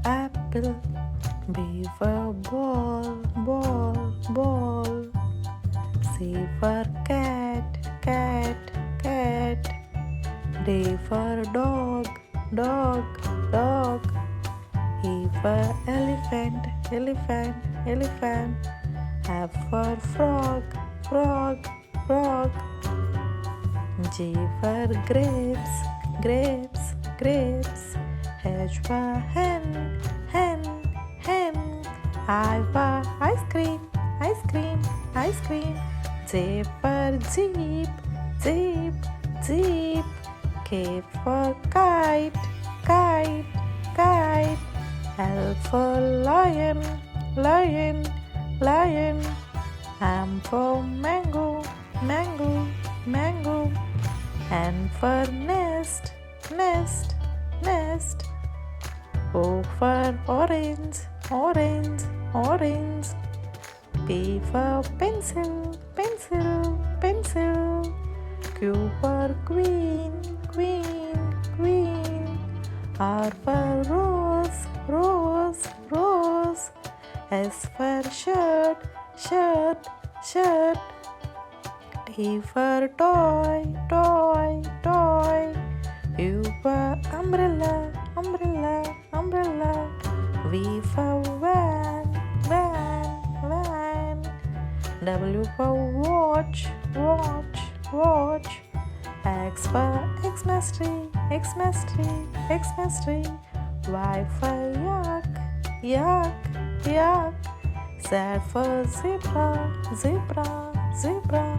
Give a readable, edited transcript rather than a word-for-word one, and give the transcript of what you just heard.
apple. B for ball, ball, ball. C for cat, cat, cat. D for dog, dog, dog. E for elephant, elephant, elephant. F for frog, frog, frog. G for grapes, grapes, grapes. H for hen, hen, hen. I for ice cream, ice cream, ice cream. J for jeep, jeep, jeep. K for kite, kite, kite. L for lion, lion, lion. M for mango, mango, mango. N for nest, nest, nest. O for orange, orange, orange. P for pencil, pencil, pencil. Q for queen, queen, queen. R for rose, rose, rose. S for shirt, shirt, shirt. T for toy, toy, toy. U for umbrella, umbrella, umbrella. V for van, van, van. W for watch, watch, watch. X for Xmas tree, Xmas tree, Xmas tree. Y for yak, yak, yak. Z for zebra, zebra, zebra.